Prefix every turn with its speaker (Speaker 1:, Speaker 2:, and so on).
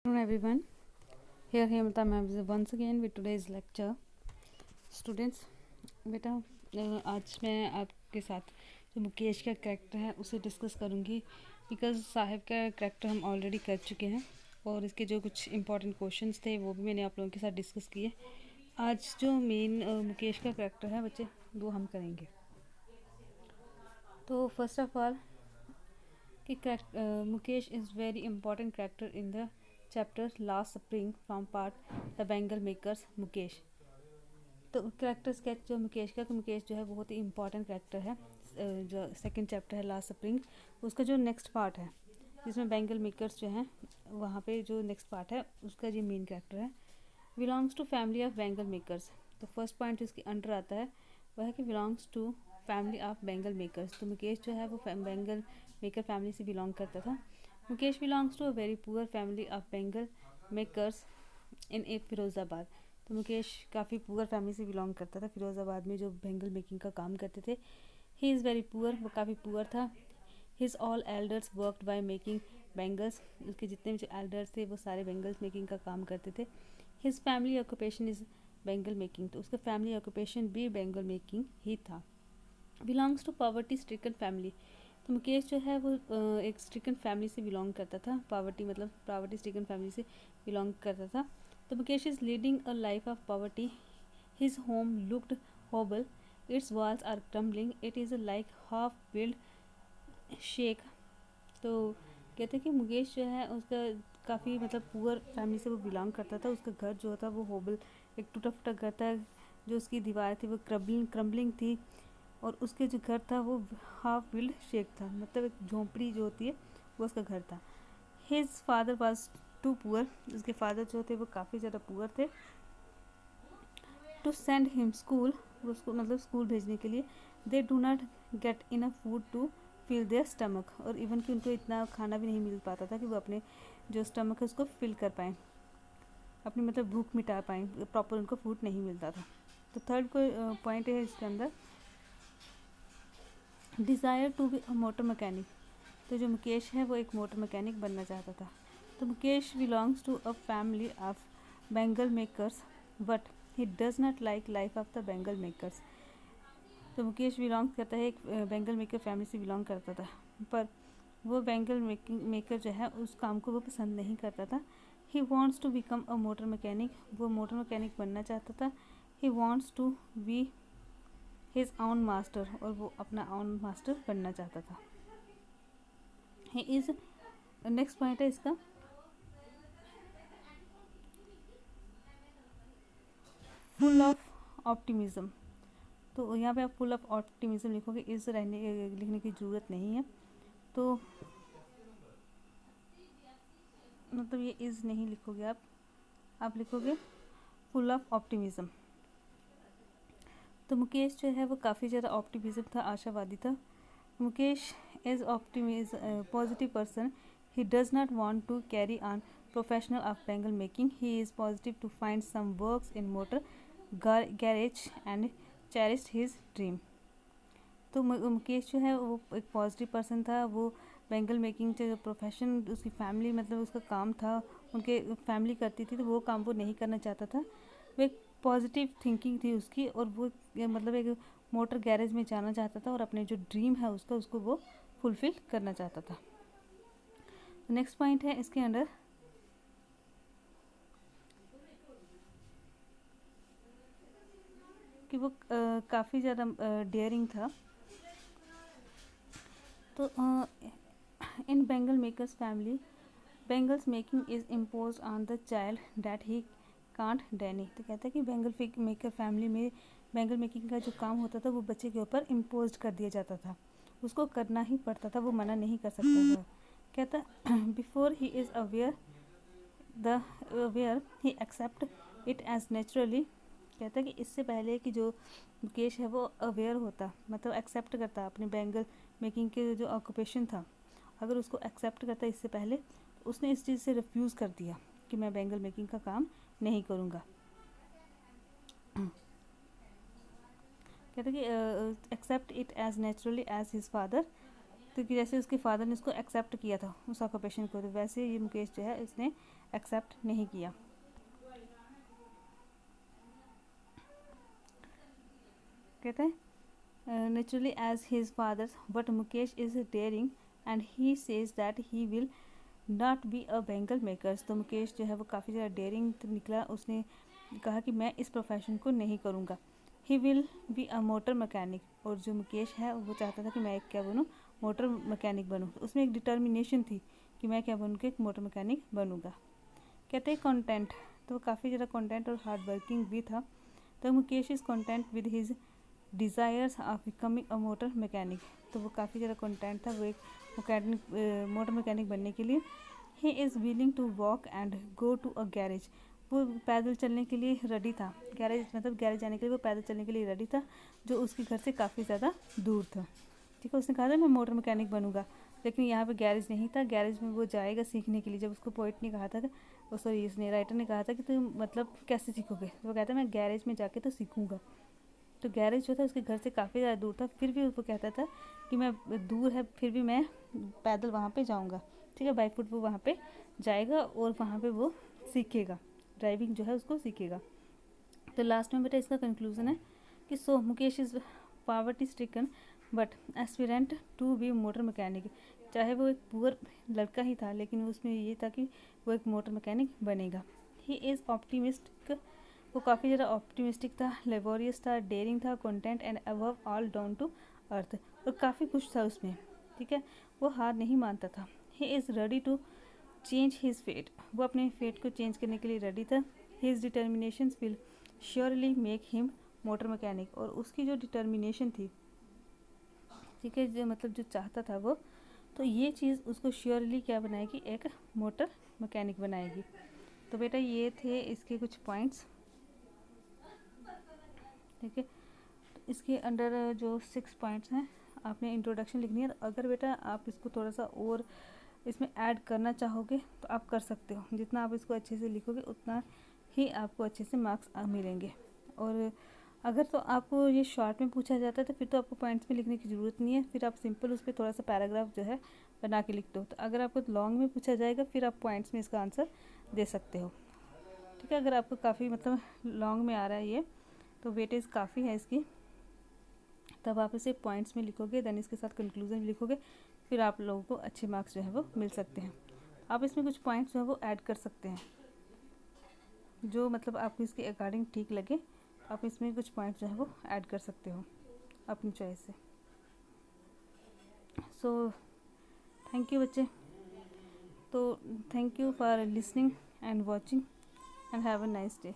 Speaker 1: Hello everyone, here Hemata ma'am is once again with today's lecture. Students, बेटा आज मैं आपके साथ जो मुकेश का करैक्टर है उसे डिस्कस करूँगी बिकॉज़ साहिब का करैक्टर हम ऑलरेडी कर चुके हैं और इसके जो कुछ इंपॉर्टेंट क्वेश्चंस थे वो भी मैंने आप लोगों के साथ डिस्कस किए। आज जो मेन मुकेश का करैक्टर है बच्चे वो हम करेंगे। तो फर्स्ट ऑफ ऑल कि Mukesh is very important character in the chapter last spring from part the bangle makers Mukesh. तो करैक्टर स्केच जो मुकेश का, मुकेश जो है बहुत ही इंपॉर्टेंट करैक्टर है। जो सेकंड चैप्टर है लास्ट स्प्रिंग, उसका जो नेक्स्ट पार्ट है जिसमें बेंगल मेकर्स जो हैं वहाँ पे जो नेक्स्ट पार्ट है उसका ये मेन करैक्टर है। Belongs to family of bangle makers. तो फर्स्ट पॉइंट जो इसके अंडर आता है वह है कि belongs to family of bangle makers. तो मुकेश जो है वो बेंगल मेकर फैमिली से बिलोंग करता था। Mukesh belongs to a very poor family of bangle makers in a Firozabad. तो मुकेश काफ़ी पुअर फैमिली से बिलोंग करता था, फिरोज़ाबाद में जो बेंगल मेकिंग का काम करते थे। ही इज़ वेरी पुअर, वो काफ़ी पुअर था। His all elders worked by making bangles. उसके जितने भी जो एल्डर्स थे वो सारे बेंगल्स मेकिंग का काम करते थे। His family occupation is bangle making. तो उसका फैमिली ऑक्यूपेशन भी बेंगल मेकिंग ही था। Belongs to poverty stricken family. तो मुकेश जो है वो एक स्ट्रिकन फैमिली से बिलोंग करता था। पॉवर्टी मतलब पॉवर्टी स्ट्रिकन फैमिली से बिलोंग करता था। तो Mukesh is leading a life of poverty. His home looked hovel, its walls are crumbling, it is like half built shack. तो कहते हैं कि मुकेश जो है उसका काफ़ी मतलब पुअर फैमिली से वो बिलोंग करता था। उसका घर जो था वो होबल, एक टूटा फूटा घर था। जो उसकी दीवार थी वो क्रम्बलिंग थी और उसके जो घर था वो हाफ बिल्ड शेक था, मतलब एक झोंपड़ी जो होती है वो उसका घर था। His father was too poor. उसके फादर जो थे वो काफ़ी ज़्यादा पुअर थे। टू सेंड हिम स्कूल, वो उसको मतलब स्कूल भेजने के लिए। They do not get enough food to fill their stomach. और इवन कि उनको इतना खाना भी नहीं मिल पाता था कि वो अपने जो स्टमक है उसको फिल कर पाएँ, अपनी मतलब भूख मिटा पाएँ, प्रॉपर उनको फूड नहीं मिलता था। तो थर्ड को पॉइंट है इसके अंदर desire to be a motor mechanic. तो जो मुकेश है वो एक मोटर मैकेनिक बनना चाहता था। तो Mukesh belongs to a family of bangle makers but he does not like life of the bangle makers. तो मुकेश बिलोंग करता है एक बेंगल मेकर फैमिली से बिलोंग करता था, पर वो बेंगल मेकर जो है उस काम को वो पसंद नहीं करता था। He wants to become a motor mechanic. वो मोटर मैकेनिक बनना चाहता था। He wants to be his own master. और वो अपना ओन मास्टर बनना चाहता था। ही इज़ नेक्स्ट पॉइंट है इसका फुल ऑफ ऑप्टिमिज्म। तो यहाँ पे आप फुल ऑफ ऑप्टिमिज्म लिखोगे, इस लिखने की ज़रूरत नहीं है। तो मतलब ये इज़ नहीं लिखोगे आप लिखोगे फुल ऑफ ऑप्टिमिज्म। तो मुकेश जो है वो काफ़ी ज़्यादा ऑप्टिमिज्म था, आशावादी था। Mukesh is optimism positive person. He does not want to carry on professional of bangle making. He is positive to find some works in motor garage and cherished his dream. तो मुकेश जो है वो एक पॉजिटिव पर्सन था। वो Bengal making जो profession उसकी family मतलब उसका काम था, उनके फैमिली करती थी, तो वो काम वो नहीं करना चाहता था। वो एक पॉजिटिव थिंकिंग थी उसकी और वो मतलब एक मोटर गैरेज में जाना चाहता था और अपने जो ड्रीम है उसका उसको वो फुलफ़िल करना चाहता था। नेक्स्ट पॉइंट है इसके अंदर कि वो काफ़ी ज़्यादा डेयरिंग था। तो in bangle makers family bangles making is impose on the child that he can't deny. तो कहता है कि बेंगल मेकर फैमिली में बेंगल मेकिंग का जो काम होता था वो बच्चे के ऊपर इम्पोज कर दिया जाता था, उसको करना ही पड़ता था, वो मना नहीं कर सकता था। कहता before he is aware he accept it as naturally. कहता है कि इससे पहले कि जो मुकेश है वो अवेयर होता, मतलब एक्सेप्ट करता अपने बेंगल मेकिंग के जो ऑक्यूपेशन था, अगर उसको एक्सेप्ट करता इससे पहले, तो उसने इस चीज़ से रिफ्यूज़ कर दिया कि मैं बेंगल मेकिंग का काम नहीं करूँगा। कहते कि accept it as naturally as his father. तो कि जैसे उसके फादर ने उसको एक्सेप्ट किया था उस ऑक्यूपेशन को, तो वैसे ये मुकेश जो है इसने एक्सेप्ट नहीं किया। कहते हैं naturally as his fathers but Mukesh is daring and he says that he will not be a bangle makers. तो मुकेश जो है वो काफ़ी ज़्यादा डेयरिंग निकला, उसने कहा कि मैं इस प्रोफेशन को नहीं करूँगा। He will be a motor mechanic, और जो मुकेश है वो चाहता था कि मैं एक क्या बनूँ, मोटर मैकेनिक बनूँ। तो उसमें एक डिटर्मिनेशन थी कि मैं क्या बनूँ, एक मोटर मैकेनिक बनूँगा। कहते हैं कंटेंट, तो काफ़ी ज़्यादा कंटेंट और हार्ड वर्किंग भी था। तो Mukesh is content with his desires of becoming a motor mechanic. तो वो काफ़ी ज़्यादा कंटेंट था वो एक मोटर मैकेनिक बनने के लिए। He is willing to walk and go to a garage. वो पैदल चलने के लिए रेडी था, गैरेज मतलब गैरेज जाने के लिए वो पैदल चलने के लिए रेडी था, जो उसके घर से काफ़ी ज़्यादा दूर था। ठीक है, उसने कहा था मैं मोटर मैकेनिक बनूंगा, लेकिन यहाँ पे गैरेज नहीं था। गैरेज में वो जाएगा सीखने के लिए। जब उसको पोइट ने कहा था, सॉरी इसने राइटर ने कहा था कि तुम मतलब कैसे सीखोगे, तो वो कहता है मैं गैरेज में जाके तो सीखूंगा। तो गैरेज जो था उसके घर से काफ़ी ज़्यादा दूर था, फिर भी वो कहता था कि मैं दूर है फिर भी मैं पैदल वहाँ पे जाऊँगा। ठीक है, बाई फुट वो वहाँ पे जाएगा और वहाँ पे वो सीखेगा, ड्राइविंग जो है उसको सीखेगा। तो लास्ट में बेटा इसका कंक्लूजन है कि so Mukesh is poverty stricken but aspirant to be motor mechanic. चाहे वो एक पुअर लड़का ही था, लेकिन उसमें ये था कि वो एक मोटर मैकेनिक बनेगा। ही इज़ ऑप्टिमिस्टिक, वो काफ़ी ज़्यादा ऑप्टिमिस्टिक था, लेबोरियस था, डेयरिंग था, content and above all down to earth, और काफ़ी खुश था उसमें। ठीक है, वो हार नहीं मानता था। He is ready to change his fate, वो अपने फेट को चेंज करने के लिए रेडी था। His determination will surely make him motor mechanic, और उसकी जो डिटर्मिनेशन थी, ठीक है, जो मतलब जो चाहता था वो, तो ये चीज़ उसको श्योरली क्या बनाएगी, एक मोटर मैकेनिक बनाएगी। तो बेटा ये थे इसके कुछ पॉइंट्स। ठीक है, इसके अंडर जो 6 पॉइंट्स हैं आपने इंट्रोडक्शन लिखनी है। अगर बेटा आप इसको थोड़ा सा और इसमें ऐड करना चाहोगे तो आप कर सकते हो। जितना आप इसको अच्छे से लिखोगे उतना ही आपको अच्छे से मार्क्स मिलेंगे। और अगर तो आपको ये शॉर्ट में पूछा जाता है तो फिर तो आपको पॉइंट्स में लिखने की ज़रूरत नहीं है, फिर आप सिंपल उस पर थोड़ा सा पैराग्राफ जो है बना के लिख दो। तो अगर आपको लॉन्ग में पूछा जाएगा फिर आप पॉइंट्स में इसका आंसर दे सकते हो। ठीक है, अगर आपको काफ़ी मतलब लॉन्ग में आ रहा है ये, तो वेटेज काफ़ी है इसकी, तब आप इसे पॉइंट्स में लिखोगे, देन इसके साथ कंक्लूजन लिखोगे, फिर आप लोगों को अच्छे मार्क्स जो है वो मिल सकते हैं। आप इसमें कुछ पॉइंट्स जो है वो ऐड कर सकते हैं, जो मतलब आपको इसके अकॉर्डिंग ठीक लगे। आप इसमें कुछ पॉइंट्स जो है वो ऐड कर सकते हो अपनी चॉइस से। सो थैंक यू बच्चे। तो thank you for listening and watching and have a nice day.